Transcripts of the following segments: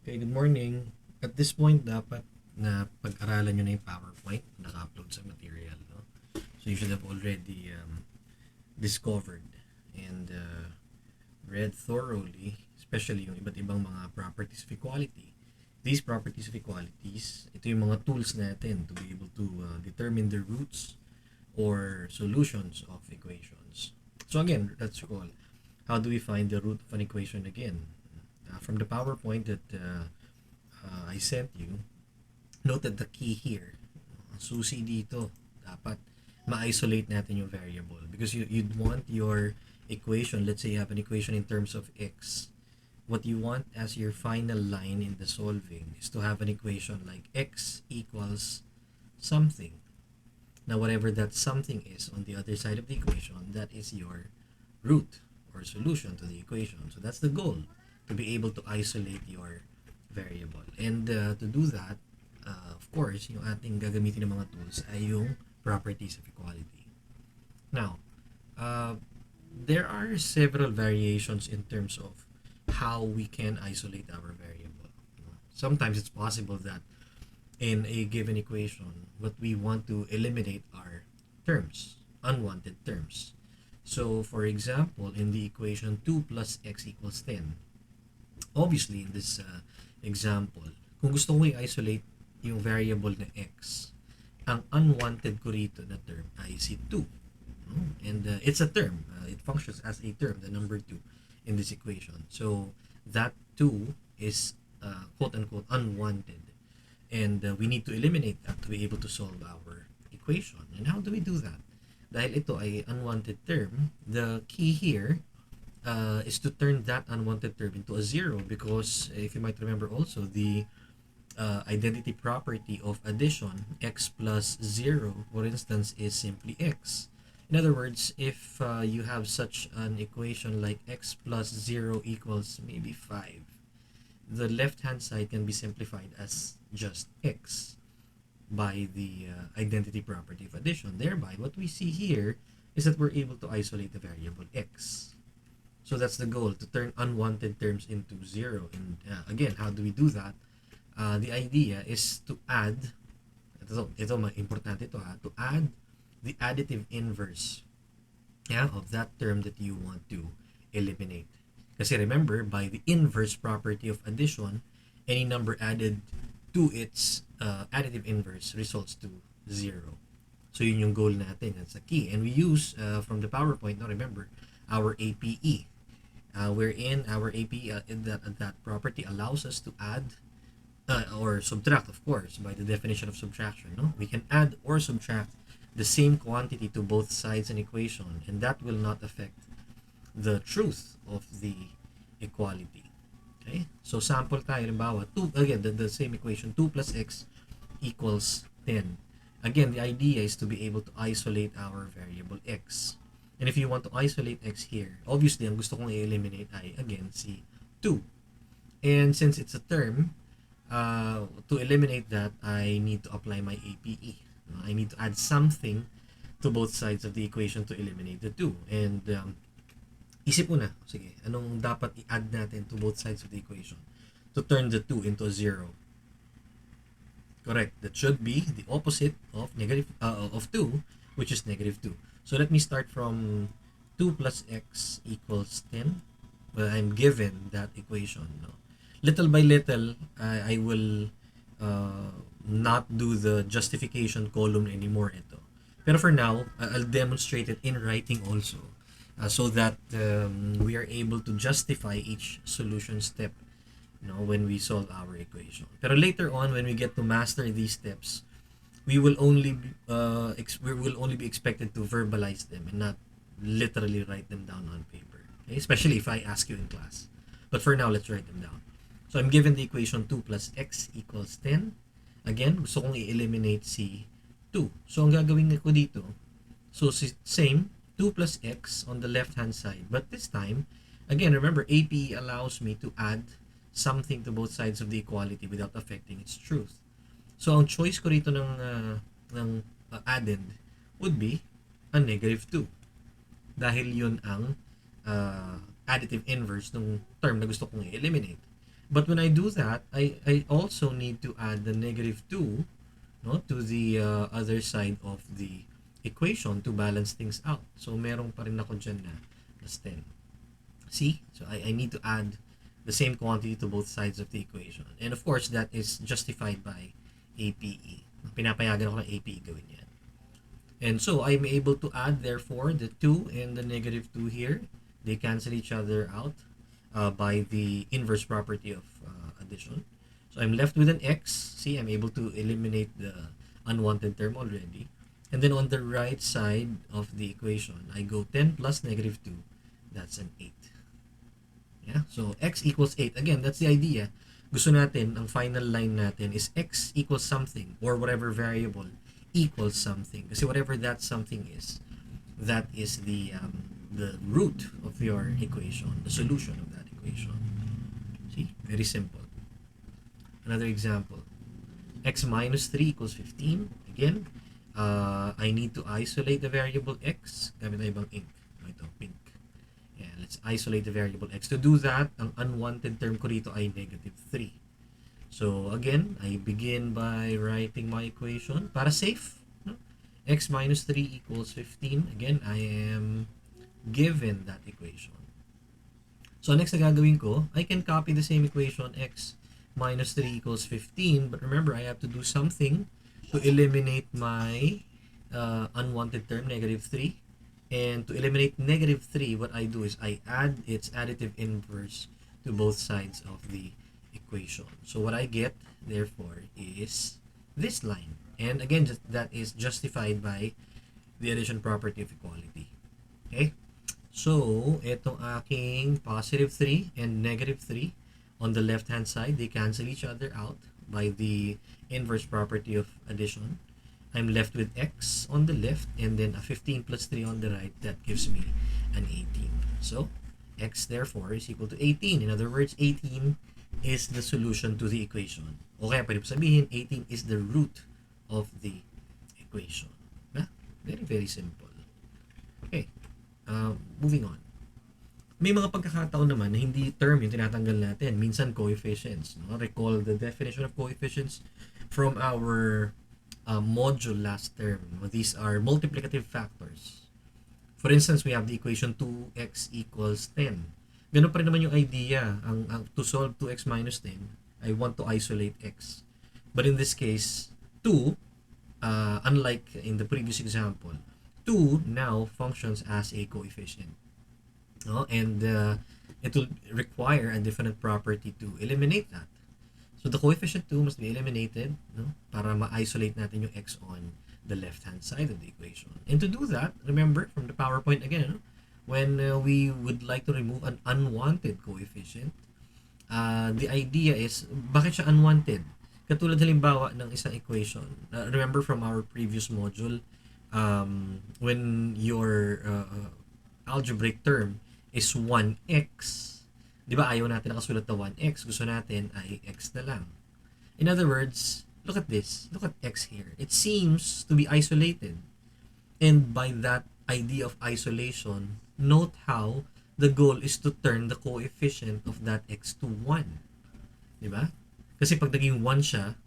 Okay, good morning. At this point, dapat na pag-aralan nyo na yung PowerPoint na naka-upload sa material. No? So you should have already discovered and read thoroughly, especially yung iba't ibang mga properties of equality. These properties of equalities, ito yung mga tools natin to be able to determine the roots or solutions of equations. So again, let's recall. How do we find the root of an equation again? From the PowerPoint that I sent you, note that the key here, susi dito, dapat ma-isolate natin yung variable. Because you'd want your equation, let's say you have an equation in terms of x. What you want as your final line in the solving is to have an equation like x equals something. Now, whatever that something is on the other side of the equation, that is your root or solution to the equation. So that's the goal, to be able to isolate your variable. And to do that, of course, yung ating gagamitin ng mga tools ay yung properties of equality. Now, uh, there are several variations in terms of how we can isolate our variable. Sometimes it's possible that in a given equation, what we want to eliminate are terms, unwanted terms. So, for example, in the equation 2 plus x equals 10, obviously, in this example, kung gusto ko i-isolate yung variable na x, ang unwanted ko rito na term ay si 2. No? And it's a term. It functions as a term, the number 2, in this equation. So, that 2 is quote-unquote unwanted. And we need to eliminate that to be able to solve our equation. And how do we do that? Dahil ito ay unwanted term, the key here is to turn that unwanted term into a zero, because if you might remember also, the identity property of addition, x plus 0, for instance, is simply x. In other words, if you have such an equation like x plus 0 equals maybe 5, the left hand side can be simplified as just x by the identity property of addition. Thereby, what we see here is that we're able to isolate the variable x. So that's the goal, to turn unwanted terms into zero. And again, how do we do that? The idea is to add, ito importante ito to add the additive inverse, of that term that you want to eliminate. Kasi remember, by the inverse property of addition, any number added to its additive inverse results to zero. So yun yung goal natin. That's the key. And we use, from the PowerPoint, now remember, our APE. Wherein our APE, that property allows us to add or subtract, of course, by the definition of subtraction. No? We can add or subtract the same quantity to both sides an equation, and that will not affect the truth of the equality. Okay? So sample tayo, halimbawa, 2, again, the same equation, 2 plus x equals 10. Again, the idea is to be able to isolate our variable x. And if you want to isolate x here, obviously, ang gusto kong i-eliminate ay, again, si 2. And since it's a term, to eliminate that, I need to apply my APE. I need to add something to both sides of the equation to eliminate the 2. And isip mo na, sige, anong dapat i-add natin to both sides of the equation to turn the 2 into a 0? Correct. That should be the opposite of negative of 2, which is negative 2. So let me start from 2 plus x equals 10. Well, I'm given that equation. No? Little by little, I will not do the justification column anymore ito. Pero for now, I'll demonstrate it in writing also, so that we are able to justify each solution step, when we solve our equation. Pero later on, when we get to master these steps, we will only we will only be expected to verbalize them and not literally write them down on paper. Okay? Especially if I ask you in class. But for now, let's write them down. So I'm given the equation 2 plus x equals 10. Again, gusto kong i-eliminate si 2. So ang gagawin ko dito, so same, 2 plus x on the left-hand side. But this time, again, remember, APE allows me to add something to both sides of the equality without affecting its truth. So ang choice ko rito ng addend would be a negative 2. Dahil yun ang additive inverse ng term na gusto kong i-eliminate. But when I do that, I also need to add the negative 2, no, to the other side of the equation to balance things out. So meron pa rin ako dyan na plus 10. See? So I need to add the same quantity to both sides of the equation. And of course, that is justified by APE. Pinapayagan ako ng APE gawin yan. And so I'm able to add, therefore, the 2 and the negative 2 here. They cancel each other out by the inverse property of addition. So I'm left with an x. See, I'm able to eliminate the unwanted term already. And then on the right side of the equation, I go 10 plus negative 2. That's an 8. Yeah? So x equals 8. Again, that's the idea. Gusto natin, ang final line natin is x equals something or whatever variable equals something. Kasi whatever that something is, that is the root of your equation, the solution of that equation. See? Very simple. Another example. X minus 3 equals 15. Again, I need to isolate the variable x. Gamit na ibang ink. Ito, pink. Yeah, let's isolate the variable x. To do that, ang unwanted term ko rito ay negative 3. So again, I begin by writing my equation para safe. No? X minus 3 equals 15. Again, I am given that equation. So next na gagawin ko, I can copy the same equation, x minus 3 equals 15. But remember, I have to do something to eliminate my unwanted term, negative 3. And to eliminate negative 3, what I do is I add its additive inverse to both sides of the equation. So what I get, therefore, is this line. And again, that is justified by the addition property of equality. Okay? So, itong aking positive 3 and negative 3 on the left-hand side, they cancel each other out by the inverse property of addition. I'm left with x on the left and then a 15 plus 3 on the right. That gives me an 18. So, x therefore is equal to 18. In other words, 18 is the solution to the equation. Okay, pwede po sabihin, 18 is the root of the equation. Very, very simple. Okay, moving on. May mga pagkakataon naman na hindi term yung tinatanggal natin. Minsan coefficients. No? Recall the definition of coefficients from our module last term. These are multiplicative factors. For instance, we have the equation 2x equals 10. Ganun pa rin naman yung idea. To solve 2x minus 10, I want to isolate x. But in this case, 2, unlike in the previous example, 2 now functions as a coefficient. No? And it will require a definite property to eliminate that. So the coefficient 2 must be eliminated, no, para ma-isolate natin yung x on the left-hand side of the equation. And to do that, remember from the PowerPoint again, no, when we would like to remove an unwanted coefficient, the idea is, bakit siya unwanted? Katulad halimbawa ng isang equation. Remember from our previous module, when your algebraic term is 1x, di ba ayaw natin nakasulat na 1x, gusto natin ay x na lang. In other words, look at this. Look at x here. It seems to be isolated. And by that idea of isolation, note how the goal is to turn the coefficient of that x to 1. Di ba? Kasi pag naging 1 siya,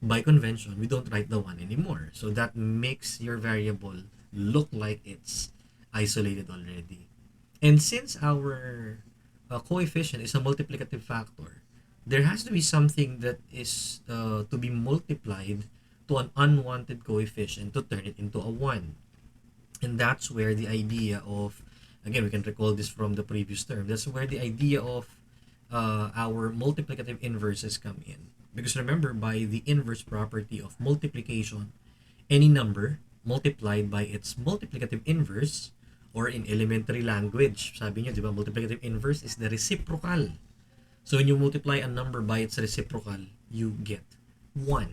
by convention, we don't write the 1 anymore. So that makes your variable look like it's isolated already. And since our coefficient is a multiplicative factor, there has to be something that is to be multiplied to an unwanted coefficient to turn it into a 1. And that's where the idea of, again, we can recall this from the previous term, that's where the idea of our multiplicative inverses come in. Because remember, by the inverse property of multiplication, any number multiplied by its multiplicative inverse, or in elementary language, sabi niyo, di ba, multiplicative inverse is the reciprocal. So when you multiply a number by its reciprocal, you get 1.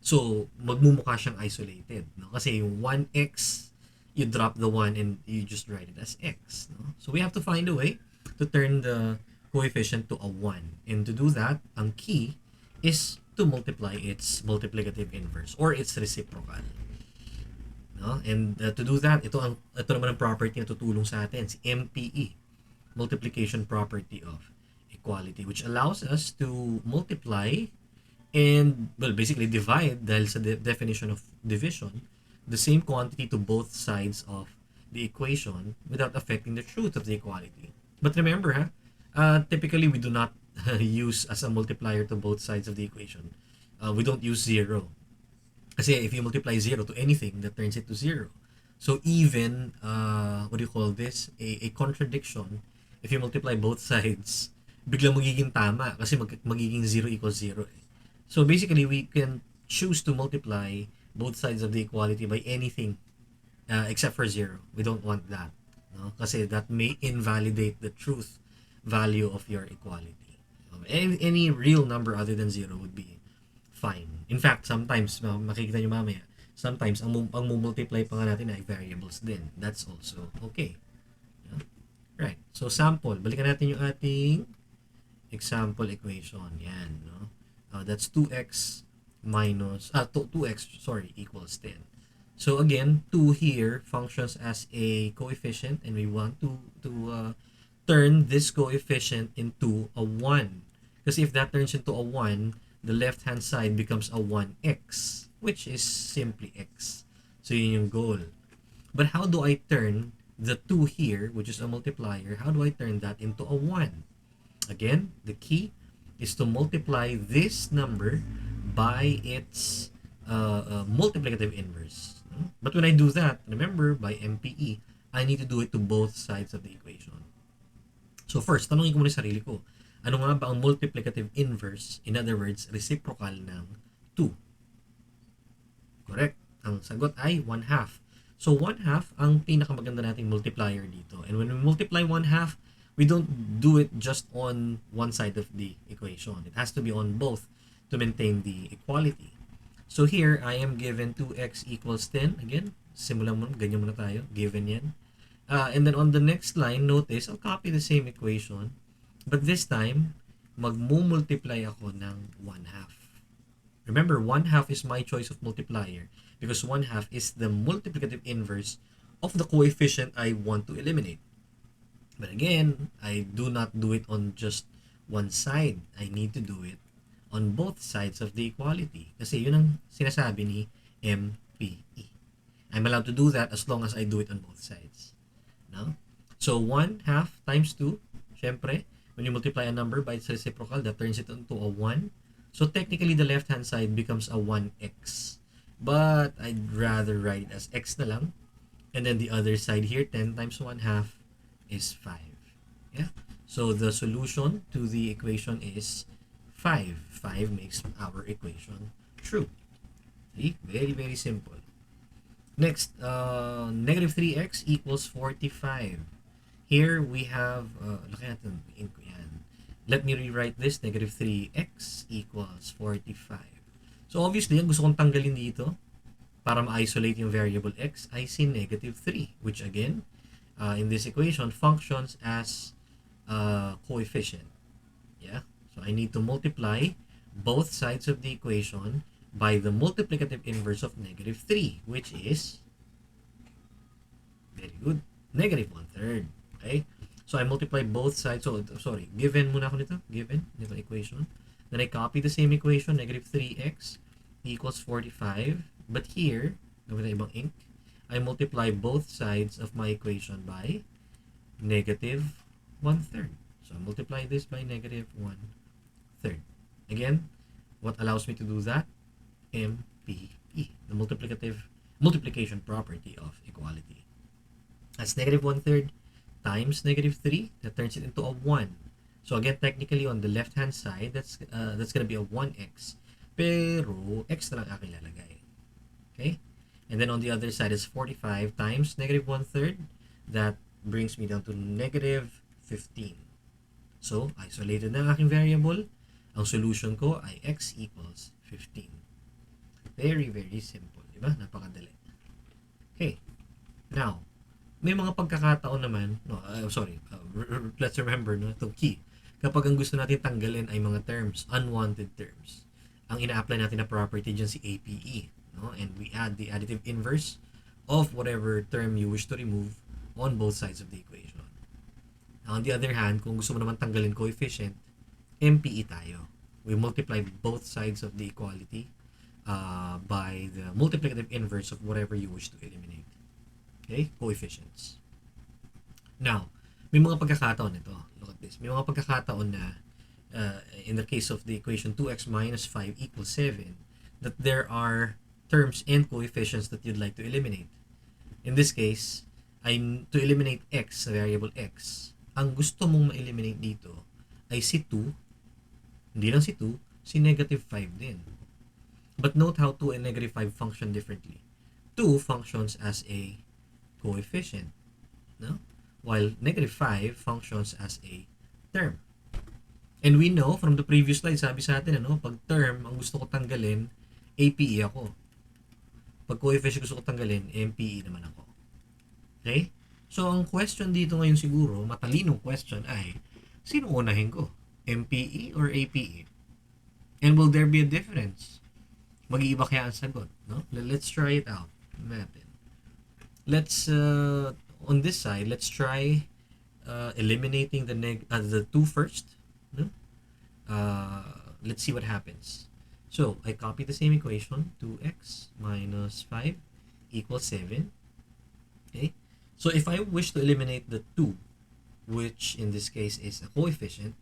So, magmumukha siyang isolated. No? Kasi yung 1x, you drop the 1 and you just write it as x. No? So we have to find a way to turn the coefficient to a 1. And to do that, ang key is to multiply its multiplicative inverse or its reciprocal. No? And to do that, ito naman ang property na tutulong sa atin, si MPE, multiplication property of equality, which allows us to multiply and, well, basically divide, dahil sa definition of division, the same quantity to both sides of the equation without affecting the truth of the equality. But remember, typically we do not use as a multiplier to both sides of the equation. We don't use 0. Kasi if you multiply 0 to anything, that turns it to 0. So even, what do you call this? A contradiction, if you multiply both sides, biglang magiging tama kasi magiging 0 equals 0. So basically, we can choose to multiply both sides of the equality by anything except for 0. We don't want that. No? Kasi that may invalidate the truth value of your equality. Any real number other than 0 would be fine. In fact, sometimes, makikita nyo mamaya, sometimes, ang multiply pa nga natin ay variables din. That's also okay. Yeah? Right. So, sample. Balikan natin yung ating example equation. Yan, no? That's 2x minus, 2x, equals 10. So, again, 2 here functions as a coefficient, and we want to turn this coefficient into a 1. Kasi if that turns into a 1, the left-hand side becomes a 1x, which is simply x. So, yun yung goal. But how do I turn the 2 here, which is a multiplier, how do I turn that into a 1? Again, the key is to multiply this number by its multiplicative inverse. But when I do that, remember, by MPE, I need to do it to both sides of the equation. So first, tanongin ko muna sarili ko, ano nga ba ang multiplicative inverse? In other words, reciprocal ng 2. Correct. Ang sagot ay 1/2. So 1/2 ang pinakamaganda nating multiplier dito. And when we multiply 1/2, we don't do it just on one side of the equation. It has to be on both to maintain the equality. So here, I am given 2x equals 10. Again, simulan mo, ganyan muna tayo. Given yan. And then on the next line, notice, I'll copy the same equation. But this time, magmumultiply ako ng 1/2. Remember, 1/2 is my choice of multiplier because 1/2 is the multiplicative inverse of the coefficient I want to eliminate. But again, I do not do it on just one side. I need to do it on both sides of the equality. Kasi yun ang sinasabi ni MPE. I'm allowed to do that as long as I do it on both sides. No? So 1/2 times 2, syempre, when you multiply a number by its reciprocal, that turns it into a 1. So technically, the left-hand side becomes a 1x. But I'd rather write it as x na lang. And then the other side here, 10 times 1/2, is 5. Yeah? So the solution to the equation is 5. 5 makes our equation true. See? Very, very simple. Next, negative 3x equals 45. Here we have, look at the ink yan. Let me rewrite this. Negative 3x equals 45. So obviously, ang gusto kong tanggalin dito para ma-isolate yung variable x, I see negative 3, which again, in this equation functions as a coefficient. Yeah, so I need to multiply both sides of the equation by the multiplicative inverse of negative 3, which is, very good, negative 1/3. Okay, so I multiply both sides. So sorry, given muna ako nito, given equation. Then I copy the same equation, negative 3x equals 45. But here, gamit na ibang ink, I multiply both sides of my equation by negative 1/3. So I multiply this by negative 1/3. Again, what allows me to do that? MPE, the multiplication property of equality. That's negative 1/3 times negative 3. That turns it into a 1. So again, technically on the left-hand side, that's going to be a 1x. Pero x na lang aking lalagay. Okay? And then on the other side is 45 times negative 1/3. That brings me down to negative 15. So, isolated na ang aking variable. Ang solution ko ay x equals 15. Very, very simple. Diba? Napakadali. Okay. Now, may mga pagkakataon naman, let's remember, no, itong key. Kapag ang gusto natin tanggalin ay mga terms, unwanted terms, ang ina-apply natin na property dyan si APE. No? And we add the additive inverse of whatever term you wish to remove on both sides of the equation. Now, on the other hand, kung gusto mo naman tanggalin coefficient, MPE tayo. We multiply both sides of the equality by the multiplicative inverse of whatever you wish to eliminate. Okay? Coefficients. Now, may mga pagkakataon ito. Look at this. May mga pagkakataon na in the case of the equation 2x minus 5 equals 7, that there are terms and coefficients that you'd like to eliminate. In this case, to eliminate x, variable x, ang gusto mong ma-eliminate dito ay si 2, hindi lang si 2, si negative 5 din. But note how 2 and negative 5 function differently. 2 functions as a coefficient, no? While negative 5 functions as a term. And we know from the previous slide, sabi sa atin, pag term ang gusto ko tanggalin, APE ako. Pag coefficient gusto ko tanggalin, MPE naman ako. Okay? So, ang question dito ngayon siguro, matalinong question ay, sino unahin ko? MPE or APE? And will there be a difference? Mag-iiba kaya ang sagot, no? Let's try it out natin. Let's on this side, let's try eliminating the 2 first, no? Let's see what happens. So, I copy the same equation, 2x minus 5 equals 7. Okay? So, if I wish to eliminate the 2, which in this case is a coefficient,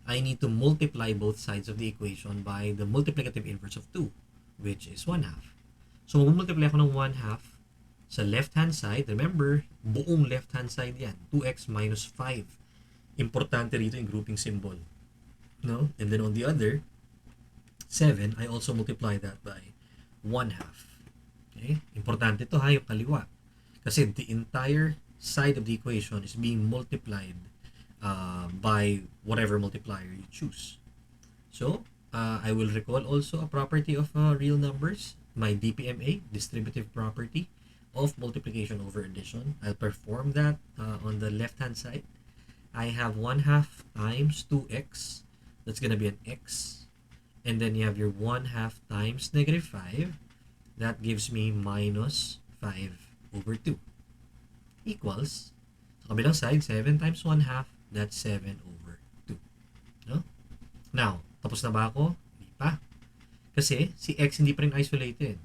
I need to multiply both sides of the equation by the multiplicative inverse of 2, which is 1/2. So, mag-multiply ako ng 1/2 sa left-hand side. Remember, buong left-hand side yan. 2x minus 5. Importante rito yung grouping symbol. No? And then on the other, 7, I also multiply that by 1/2. Okay? Importante ito ha, yung kaliwa. Kasi the entire side of the equation is being multiplied by whatever multiplier you choose. So, I will recall also a property of real numbers, my DPMA, distributive property of multiplication over addition. I'll perform that on the left-hand side. I have 1/2 times 2x. That's going to be an x. And then you have your 1/2 times negative 5. That gives me minus 5 over 2. Equals, sa kabilang side, 7 times 1/2, that's 7 over 2. No? Now, tapos na ba ako? Hindi pa. Kasi si x hindi pa rin isolated.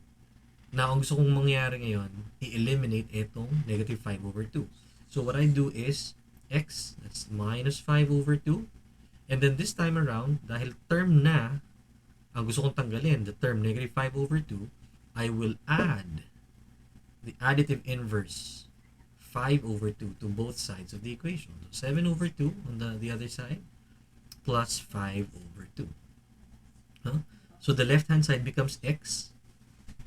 Now, ang gusto kong mangyari ngayon, i-eliminate itong negative 5 over 2. So, what I do is x, that's minus 5 over 2. And then this time around, dahil term na, ang gusto kong tanggalin, the term negative 5 over 2, I will add the additive inverse 5 over 2 to both sides of the equation. So 7 over 2 on the other side plus 5 over 2. Huh? So the left-hand side becomes x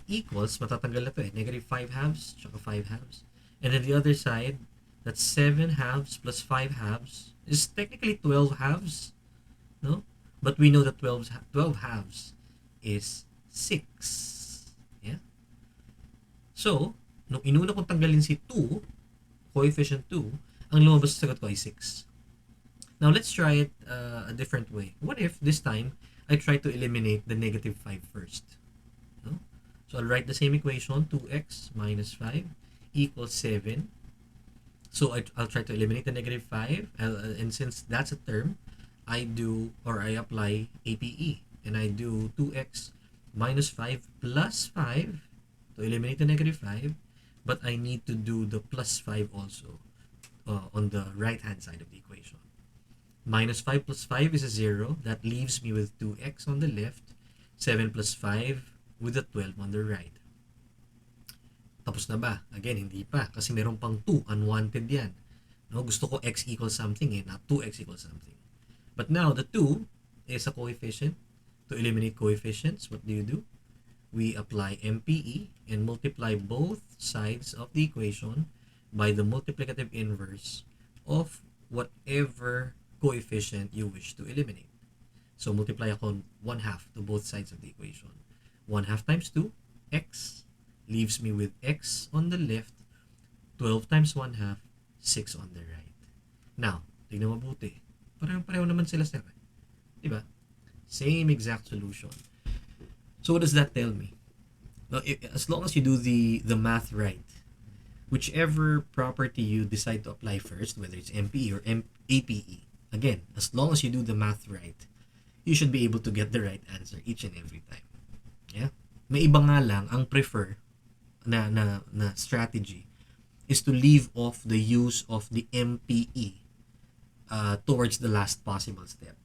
equals, matatanggal na to negative 5 halves tsaka 5 halves. And then the other side, that's 7 halves plus 5 halves is technically 12 halves. No? But we know that 12 halves is 6. Yeah? So, nung inuna kong tanggalin si 2, coefficient 2, ang lumabas sa sagot ko ay 6. Now, let's try it a different way. What if this time, I try to eliminate the negative 5 first? No? So, I'll write the same equation, 2x minus 5 equals 7. So, I'll try to eliminate the negative 5. And since that's a term, I apply APE. And I do 2x minus 5 plus 5 to eliminate the negative 5. But I need to do the plus 5 also on the right-hand side of the equation. Minus 5 plus 5 is a 0. That leaves me with 2x on the left. 7 plus 5 with a 12 on the right. Tapos na ba? Again, hindi pa. Kasi meron pang 2. Unwanted yan. No, gusto ko x equals something not 2x equals something. But now, the 2 is a coefficient. To eliminate coefficients, what do? We apply MPE and multiply both sides of the equation by the multiplicative inverse of whatever coefficient you wish to eliminate. So, multiply ako 1/2 to both sides of the equation. 1/2 times 2, x, leaves me with x on the left, 12 times 1/2, 6 on the right. Now, tignan mabuti. Pareho naman sila, sir. Diba? Same exact solution. So, what does that tell me? Well, as long as you do the math right, whichever property you decide to apply first, whether it's MPE or APE, again, as long as you do the math right, you should be able to get the right answer each and every time. Yeah? May iba nga lang ang prefer na strategy is to leave off the use of the MPE towards the last possible step.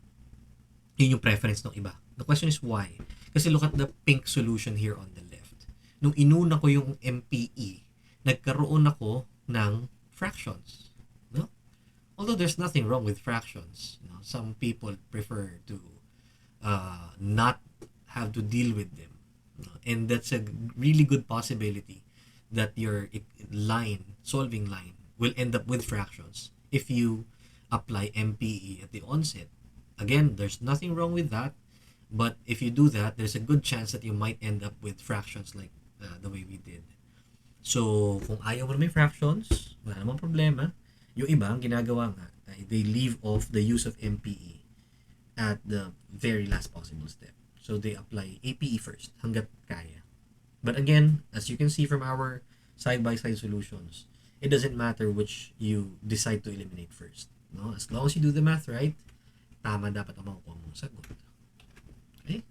Yun yung preference ng iba. The question is why? Kasi look at the pink solution here on the left. Nung inuna ko yung MPE, nagkaroon ako ng fractions. No? Although there's nothing wrong with fractions. You know, some people prefer to not have to deal with them. And that's a really good possibility that your solving line, will end up with fractions if you apply MPE at the onset. Again, there's nothing wrong with that, but if you do that, there's a good chance that you might end up with fractions like the way we did. So, kung ayaw mo na may fractions, wala namang problema. Yung iba, ang ginagawa nga, they leave off the use of MPE at the very last possible step. So, they apply APE first, hanggat kaya. But again, as you can see from our side-by-side solutions, it doesn't matter which you decide to eliminate first. No? As long as you do the math right, tama dapat ang makukuha mong sagot. Okay?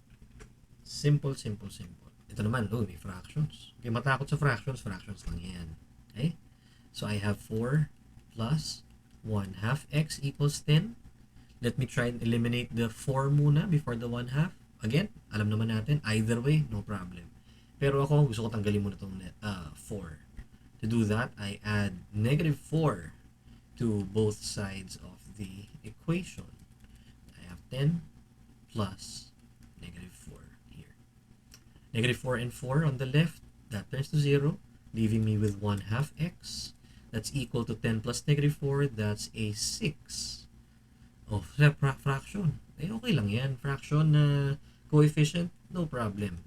Simple. Ito naman, may fractions. Okay, matakot sa fractions lang yan. Okay? So, I have 4 plus 1 half x equals 10. Let me try and eliminate the 4 muna before the 1 half. Again, alam naman natin, either way, no problem. Pero ako, gusto ko tanggalin muna itong 4. To do that, I add negative 4 to both sides of the equation. I have 10 plus negative 4 here. Negative 4 and 4 on the left, that turns to 0, leaving me with 1 half x. That's equal to 10 plus negative 4, that's a 6. Oh, fraction. Okay lang yan. Fraction na coefficient, no problem.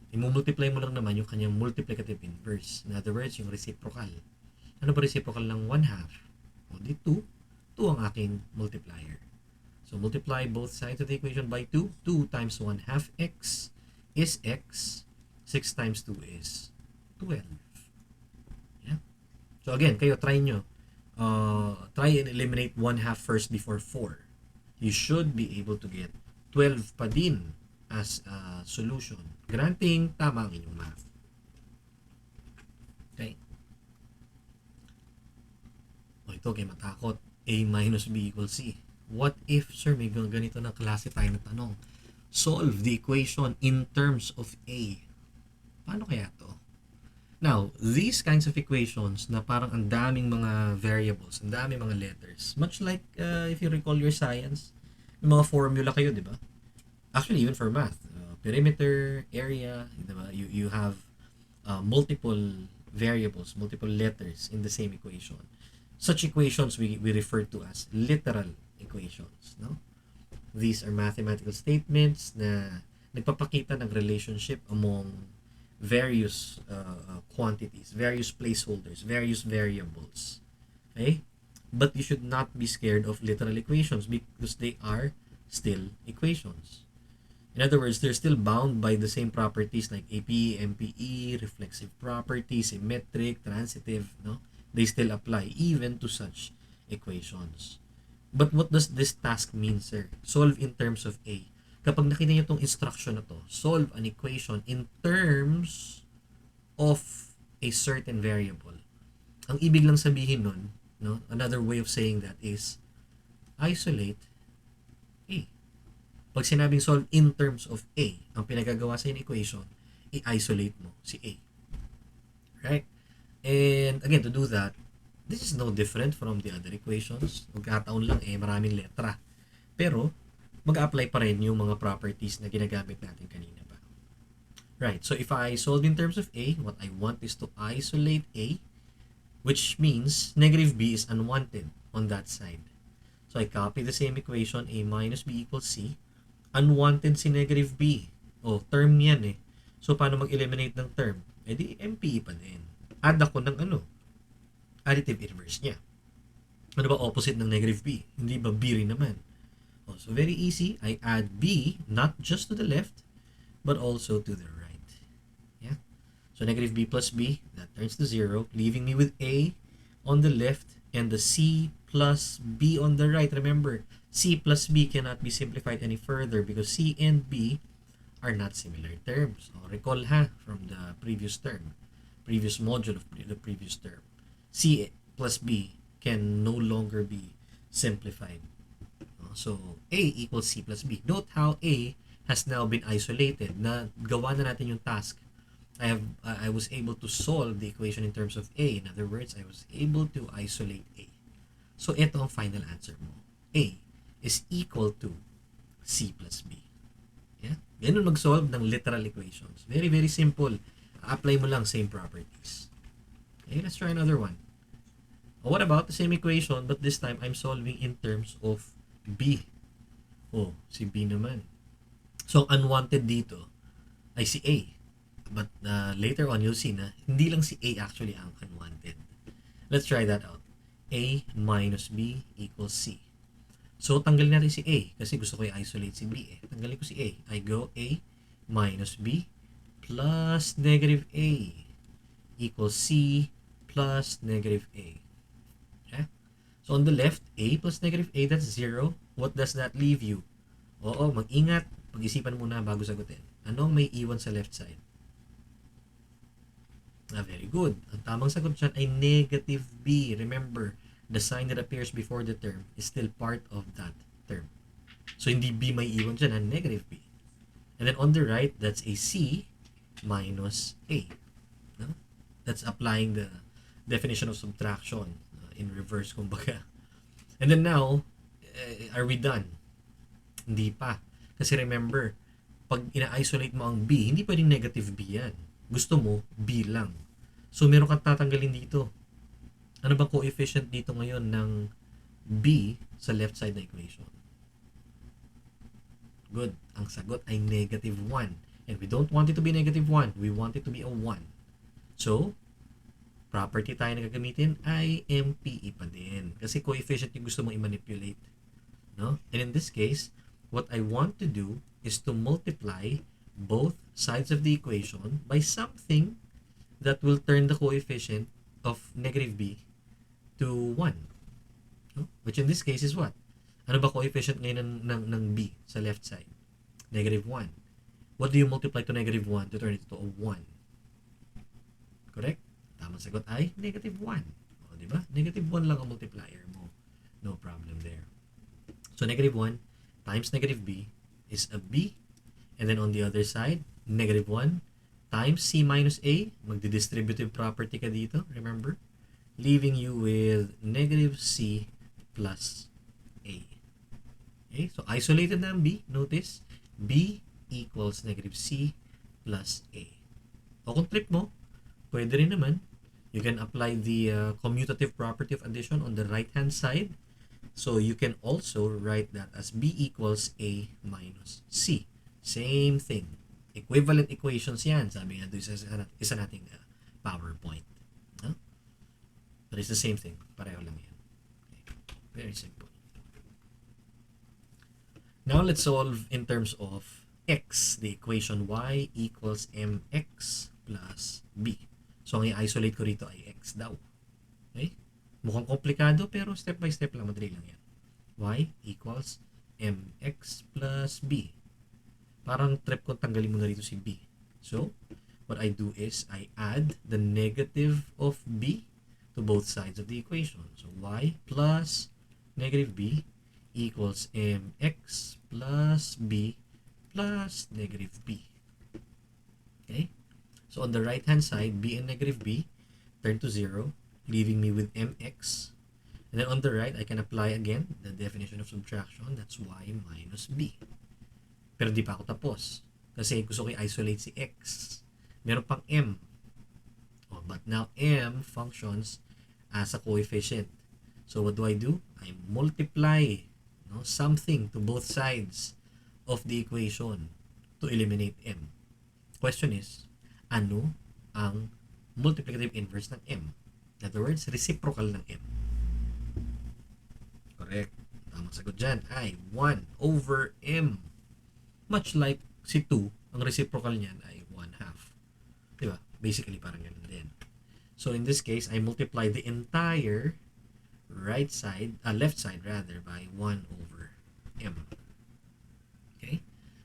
I-multiply mo lang naman yung kanyang multiplicative inverse. In other words, yung reciprocal. Ano ba reciprocal ng 1 half? O di 2. 2 ang aking multiplier. So, multiply both sides of the equation by 2. 2 times 1 half x is x. 6 times 2 is 12. Yeah? So, again, kayo, try nyo. Try and eliminate 1 half first before 4. You should be able to get 12 pa din as a solution. Granting, tama ang inyong math. Okay? O ito, kay matakot. A minus B equals C. What if, sir, may ganito na klase tayo na tanong? Solve the equation in terms of A. Paano kaya to? Now, these kinds of equations na parang ang daming mga variables, ang daming mga letters, much like if you recall your science, may mga formula kayo, di ba? Actually, even for math, perimeter, area, di ba? You have multiple variables, multiple letters in the same equation. Such equations we refer to as literal equations, no? These are mathematical statements na nagpapakita ng relationship among various quantities, various placeholders, various variables. Okay? But you should not be scared of literal equations because they are still equations. In other words, they're still bound by the same properties like APE, MPE, reflexive properties, symmetric, transitive, no? They still apply even to such equations. But what does this task mean, sir? Solve in terms of A. Kapag nakita niyo itong instruction na to, solve an equation in terms of a certain variable. Ang ibig lang sabihin nun, no? Another way of saying that is isolate A. Pag sinabing solve in terms of A, ang pinagagawa sa equation, i-isolate mo si A. Right? And again, to do that, this is no different from the other equations. Magkataon lang maraming letra. Pero, mag-apply pa rin yung mga properties na ginagamit natin kanina pa. Right, so if I solve in terms of A, what I want is to isolate A, which means negative B is unwanted on that side. So I copy the same equation, A minus B equals C. Unwanted si negative B. Oh, term yan eh. So paano mag-eliminate ng term? Di MPE pa din. Add ako ng additive inverse niya. Ano ba opposite ng negative B? Hindi ba B rin naman? So very easy. I add B not just to the left, but also to the right. Yeah. So negative B plus B, that turns to 0, leaving me with A on the left and the C plus b on the right. Remember, c plus b cannot be simplified any further because c and b are not similar terms. So, recall from the previous module of the previous term. C plus b can no longer be simplified. So, A equals C plus B. Note how A has now been isolated. Na gawa na natin yung task. I was able to solve the equation in terms of A. In other words, I was able to isolate A. So, ito ang final answer mo. A is equal to C plus B. Yeah? Ganun mag-solve ng literal equations. Very, very simple. Apply mo lang same properties. Okay, let's try another one. What about the same equation but this time I'm solving in terms of B. Si B naman. So, unwanted dito ay si A. But later on, you'll see na hindi lang si A actually ang unwanted. Let's try that out. A minus B equals C. So, tanggalin natin si A kasi gusto ko i-isolate si B. Tanggalin ko si A. I go A minus B plus negative A equals C plus negative A. Okay? So, on the left, A plus negative A, that's 0. What does that leave you? Oo, mag-ingat. Pag-isipan muna bago sagutin. Ano may iwan sa left side? Very good. Ang tamang sagot dyan ay negative B. Remember, the sign that appears before the term is still part of that term. So, hindi B may iwan dyan, negative B. And then on the right, that's a C minus A. No? That's applying the definition of subtraction in reverse, kumbaga. And then now, are we done? Hindi pa. Kasi remember, pag ina-isolate mo ang B, hindi pwedeng negative B yan. Gusto mo, B lang. So, meron kang tatanggalin dito. Ano bang coefficient dito ngayon ng B sa left side na equation? Good. Ang sagot ay negative 1. And we don't want it to be negative 1. We want it to be a 1. So, property tayo na gagamitin ay MPE pa din. Kasi coefficient yung gusto mong i-manipulate. No? And in this case, what I want to do is to multiply both sides of the equation by something that will turn the coefficient of negative b to 1. No? Which in this case is what? Ano ba coefficient ngayon ng b sa left side? Negative 1. What do you multiply to negative 1 to turn it to a 1? Correct? Tamang sagot ay negative 1. O, di ba? Negative 1 lang ang multiplier mo. No problem there. So, negative 1 times negative b is a b. And then on the other side, negative 1 times c minus a. Magdi-distributive property ka dito, remember? Leaving you with negative c plus a. Okay, so isolated na ang b. Notice, b equals negative c plus a. O kung trip mo, pwede rin naman. You can apply the commutative property of addition on the right-hand side. So you can also write that as b equals a minus c. Same thing. Equivalent equations yan. Sabi nga doon isa nating PowerPoint. Huh? But it's the same thing. Pareho lang yan. Okay. Very simple. Now let's solve in terms of x. The equation y equals mx plus b. So ang i-isolate ko rito ay x daw. Okay? Mukhang komplikado pero step by step lang. Madali lang yan. Y equals mx plus b. Parang trip ko tanggalin mo na rito si b. So, what I do is I add the negative of b to both sides of the equation. So, y plus negative b equals mx plus b plus negative b. Okay? So, on the right-hand side, b and negative b turn to 0, leaving me with mx. And then on the right, I can apply again the definition of subtraction. That's y minus b. Pero di pa ako tapos. Kasi gusto ko i-isolate si x. Meron pang m. But now m functions as a coefficient. So what do? I multiply something to both sides of the equation to eliminate m. Question is, ano ang multiplicative inverse ng m? In other words, reciprocal ng m. Correct. Tamang sagot dyan ay 1 over m. Much like si 2, ang reciprocal niyan ay 1/2. Diba? Basically, parang ganun din. So, in this case, I multiply the entire left side rather, by 1 over m. Okay?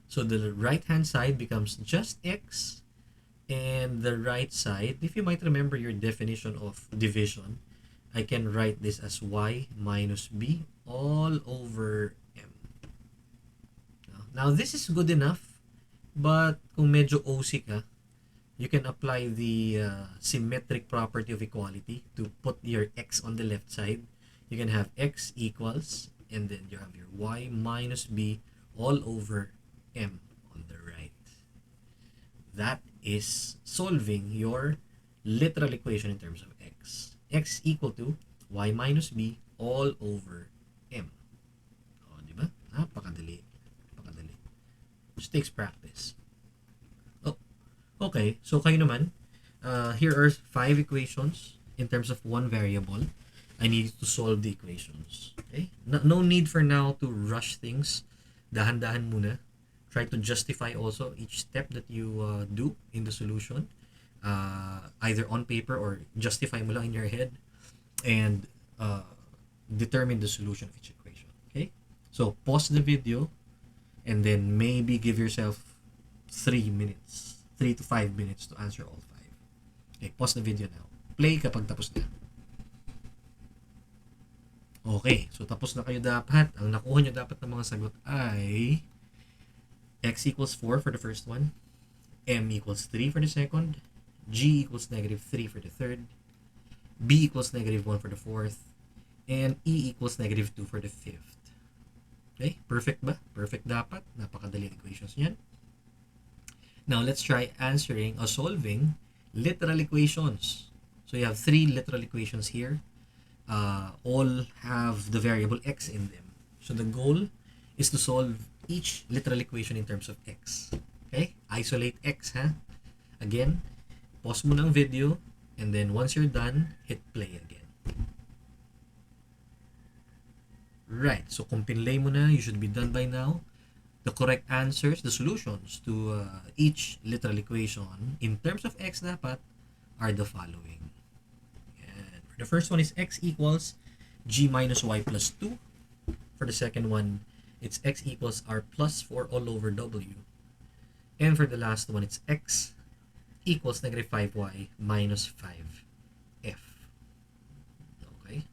So the right hand side becomes just x, and the right side, if you might remember your definition of division, I can write this as y minus b all over m. Now this is good enough, but kung medyo OC ka, you can apply the symmetric property of equality to put your x on the left side. You can have x equals, and then you have your y minus b all over m on the right. That is solving your literal equation in terms of x. X equal to y minus b all over m. O, di ba? Napakadali. Napakadali. Just takes practice. Oh, okay. So kayo naman, here are 5 equations in terms of one variable. I need to solve the equations. Okay? No need for now to rush things. Dahan-dahan muna. Try to justify also each step that you do in the solution, either on paper or justify mo lang in your head, and determine the solution of each equation. Okay? So pause the video and then maybe give yourself 3 to 5 minutes to answer all 5. Okay, pause the video now. Play kapag tapos na. Okay, so tapos na kayo dapat. Ang nakuha nyo dapat ng mga sagot ay x equals 4 for the first one, m equals 3 for the second, g equals negative 3 for the third, b equals negative 1 for the fourth, and e equals negative 2 for the fifth. Okay, perfect ba? Perfect dapat. Napakadali ang equations niyan. Now, let's try answering or solving literal equations. So you have 3 literal equations here. All have the variable x in them. So the goal is to solve each literal equation in terms of x. Okay? Isolate x, ha? Again, pause mo ng video, and then once you're done, hit play again. Right. So kung pinlay mo na, you should be done by now. The correct answers, the solutions to each literal equation in terms of x dapat are the following. And for the first one is x equals g minus y plus 2. For the second one, it's x equals r plus 4 all over w. And for the last one, it's x equals negative 5y minus 5f. Okay?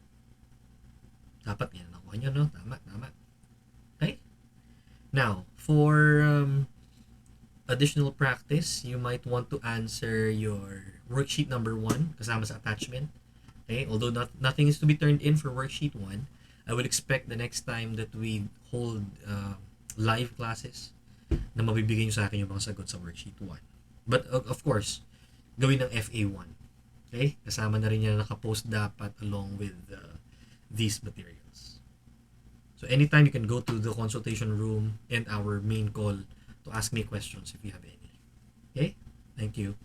Dapat yan nakuha nyo, no? Tama. Okay? Now, for additional practice, you might want to answer your worksheet number 1 kasama sa attachment. Okay? Although nothing is to be turned in for worksheet 1, I would expect the next time that we hold live classes na mabibigay nyo sa akin yung mga sagot sa worksheet 1. But of course, gawin ng FA1. Okay? Kasama na rin yan nakapost dapat along with these materials. So anytime you can go to the consultation room and our main call to ask me questions if you have any. Okay? Thank you.